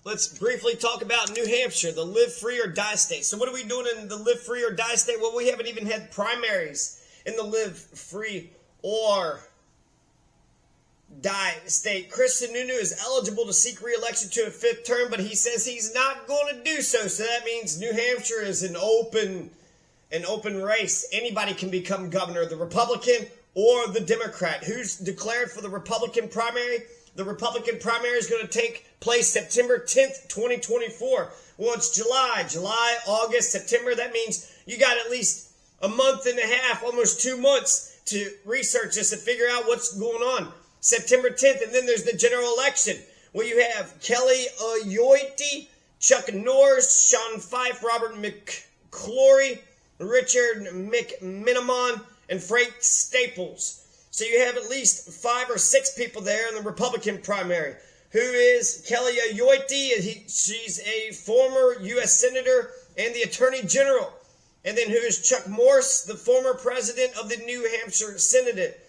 let's briefly talk about New Hampshire, the live free or die state. So what are we doing in the live free or die state? Well, we haven't even had primaries in the live free or die state. Chris Sununu is eligible to seek re-election to a 5th term, but he says he's not going to do so. So that means New Hampshire is an open race. Anybody can become governor, the Republican or the Democrat. Who's declared for the Republican primary? The Republican primary is going to take place September 10th, 2024. Well, it's July, August, September. That means you got at least a month and a half, almost 2 months to research this and figure out what's going on. September 10th, and then there's the general election. Well, you have Kelly Ayote, Chuck Norris, Sean Fife, Robert McClory, Richard McMiniman, and Frank Staples. So you have at least 5 or 6 people there in the Republican primary. Who is Kelly Ayote? She's a former U.S. Senator and the Attorney General. And then who is Chuck Morse, the former president of the New Hampshire Senate.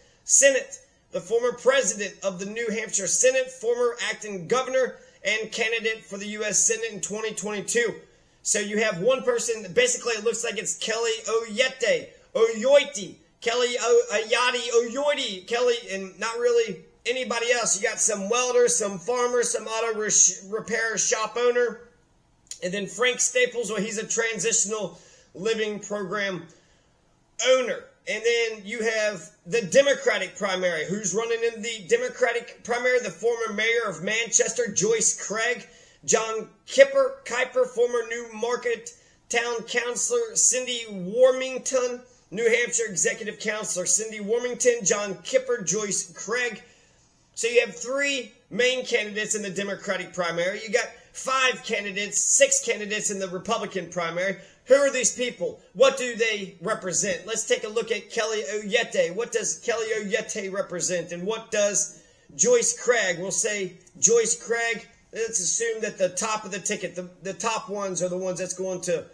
The former president of the New Hampshire Senate, former acting governor, and candidate for the U.S. Senate in 2022. So you have one person, basically it looks like it's Kelly Ayote, Kelly, and not really anybody else. You got some welder, some farmer, some auto repair shop owner, and then Frank Staples, well, he's a transitional living program owner. And then you have the Democratic primary. Who's running in the Democratic primary? The former mayor of Manchester, Joyce Craig. John Kuyper, former Newmarket Town Councilor, Cindy Warmington. New Hampshire Executive Councilor, Cindy Warmington, John Kuyper, Joyce Craig. So you have 3 main candidates in the Democratic primary. You got 6 candidates in the Republican primary. Who are these people? What do they represent? Let's take a look at Kelly Ayote. What does Kelly Ayote represent? And what does Joyce Craig? We'll say Joyce Craig. Let's assume that the top of the ticket, the top ones are the ones that's going to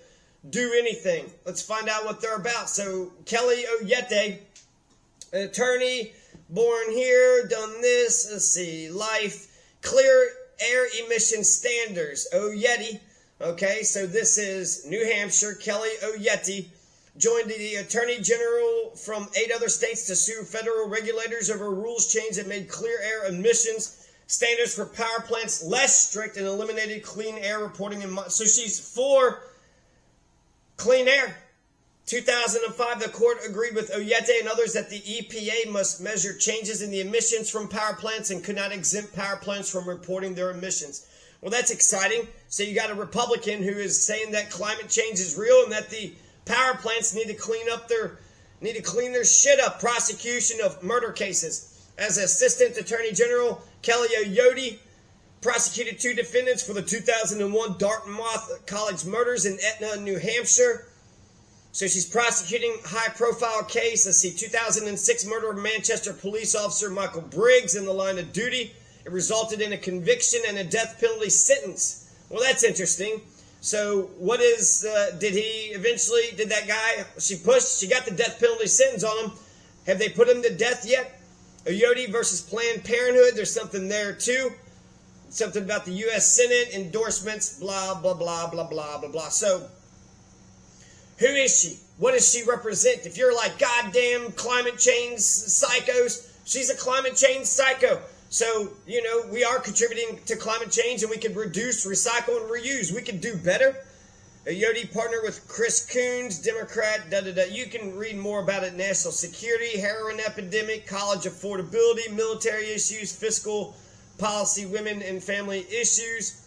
do anything. Let's find out what they're about. So Kelly Ayote, attorney, born here, done this. Let's see, life, clear air emission standards. Ayote. Okay, so this is New Hampshire. Kelly Ayote joined the Attorney General from 8 other states to sue federal regulators over rules change that made clear air emissions standards for power plants less strict and eliminated clean air reporting. So she's for clean air. 2005, the court agreed with Ayote and others that the EPA must measure changes in the emissions from power plants and could not exempt power plants from reporting their emissions. Well, that's exciting. So you got a Republican who is saying that climate change is real and that the power plants need to clean their shit up. Prosecution of murder cases. As Assistant Attorney General, Kelly Ayote prosecuted 2 defendants for the 2001 Dartmouth College murders in Etna, New Hampshire. So she's prosecuting a high-profile case. Let's see, 2006 murder of Manchester police officer Michael Briggs in the line of duty. It resulted in a conviction and a death penalty sentence. Well, that's interesting. So what is, did that guy, she got the death penalty sentence on him. Have they put him to death yet? Ayote versus Planned Parenthood, there's something there too. Something about the U.S. Senate, endorsements, blah, blah, blah, blah, blah, blah, blah. So, who is she? What does she represent? If you're like, goddamn climate change psychos, she's a climate change psycho. So, you know, we are contributing to climate change and we could reduce, recycle, and reuse. We could do better. Ayote partnered with Chris Coons, Democrat, You can read more about it. National security, heroin epidemic, college affordability, military issues, fiscal policy, women and family issues.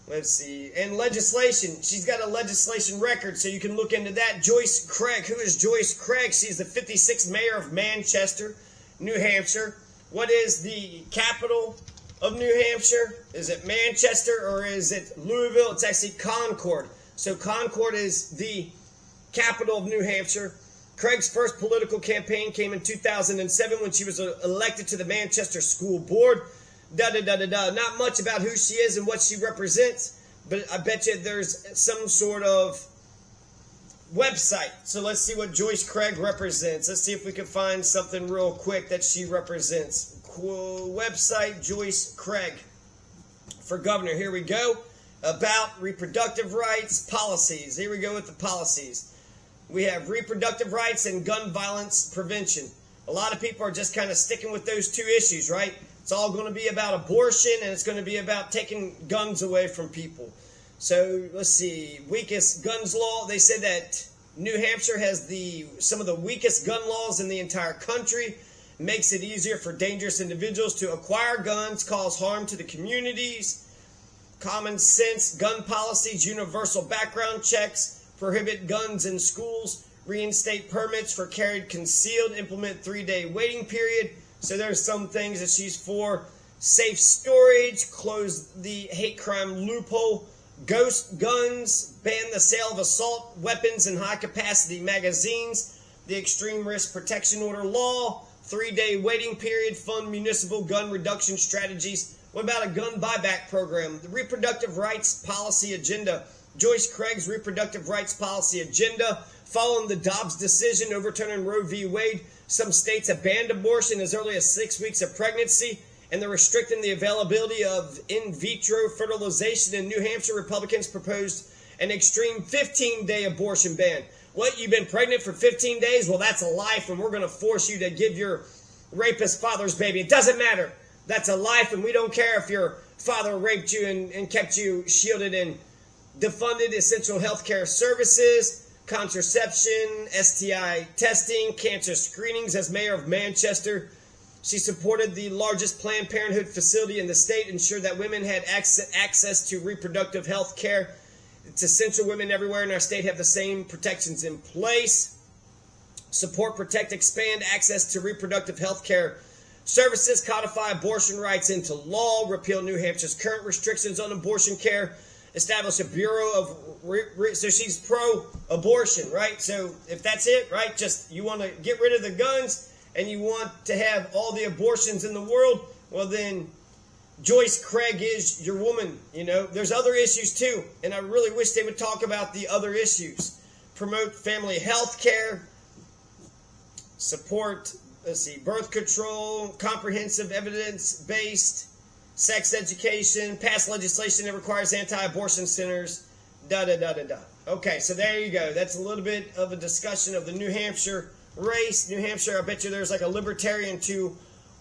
Let's see. And legislation. She's got a legislation record, so you can look into that. Joyce Craig. Who is Joyce Craig? She's the 56th mayor of Manchester, New Hampshire. What is the capital of New Hampshire? Is it Manchester or is it Louisville? It's actually Concord. So Concord is the capital of New Hampshire. Craig's first political campaign came in 2007 when she was elected to the Manchester School Board. Not much about who she is and what she represents, but I bet you there's some sort of website. So let's see what Joyce Craig represents. Let's see if we can find something real quick that she represents. Website, Joyce Craig. for governor. Here we go. About reproductive rights policies. Here we go with the policies. We have reproductive rights and gun violence prevention. A lot of people are just kind of sticking with those two issues, right? It's all going to be about abortion, and it's going to be about taking guns away from people. So let's see. Weakest guns law. They said that New Hampshire has some of the weakest gun laws in the entire country. Makes it easier for dangerous individuals to acquire guns, cause harm to the communities. Common sense gun policies, universal background checks, prohibit guns in schools, reinstate permits for carried concealed, implement 3-day waiting period. So there's some things that she's for. Safe storage, close the hate crime loophole, ghost guns, ban the sale of assault weapons and high-capacity magazines, the extreme risk protection order law, 3-day waiting period, fund municipal gun reduction strategies. What about a gun buyback program? The reproductive rights policy agenda. Joyce Craig's reproductive rights policy agenda. Following the Dobbs decision overturning Roe v. Wade, some states have banned abortion as early as 6 weeks of pregnancy, and they're restricting the availability of in vitro fertilization. In New Hampshire, Republicans proposed an extreme 15-day abortion ban. What, you've been pregnant for 15 days? Well, that's a life, and we're going to force you to give your rapist father's baby. It doesn't matter. That's a life, and we don't care if your father raped you and kept you shielded and defunded essential health care services, contraception, STI testing, cancer screenings. As mayor of Manchester, she supported the largest Planned Parenthood facility in the state, ensured that women had access to reproductive health care. It's essential. Women everywhere in our state have the same protections in place. Support, protect, expand access to reproductive health care services, codify abortion rights into law, repeal New Hampshire's current restrictions on abortion care, establish a bureau of... So she's pro-abortion, right? So if that's it, right, just you want to get rid of the guns and you want to have all the abortions in the world, well then Joyce Craig is your woman. You know, there's other issues too, and I really wish they would talk about the other issues. Promote family health care, support, birth control, comprehensive evidence-based sex education, pass legislation that requires anti-abortion centers, da-da-da-da-da. Okay, so there you go. That's a little bit of a discussion of the New Hampshire race. New Hampshire, I bet you there's like a libertarian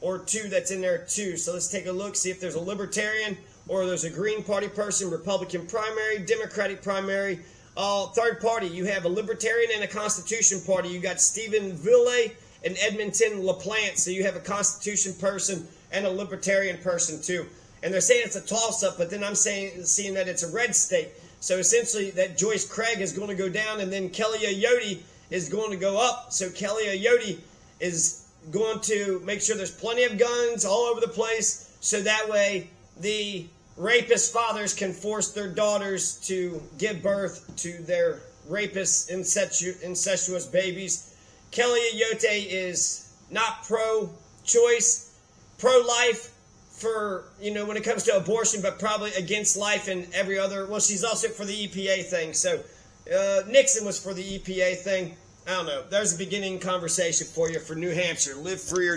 or two that's in there too. So let's take a look, see if there's a libertarian or there's a Green Party person, Republican primary, Democratic primary. Third party, you have a Libertarian and a Constitution Party. You got Stephen Ville and Edmonton LaPlante. So you have a Constitution person and a Libertarian person too. And they're saying it's a toss-up, but then I'm seeing that it's a red state. So essentially that Joyce Craig is going to go down, and then Kelly Ayote is going to go up. So Kelly Ayote is going to make sure there's plenty of guns all over the place, so that way the rapist fathers can force their daughters to give birth to their rapist incestuous babies. Kelly Ayote is not pro-choice, pro-life for, when it comes to abortion, but probably against life and every other. Well, she's also for the EPA thing. So Nixon was for the EPA thing. I don't know. There's a beginning conversation for you for New Hampshire. Live free or die.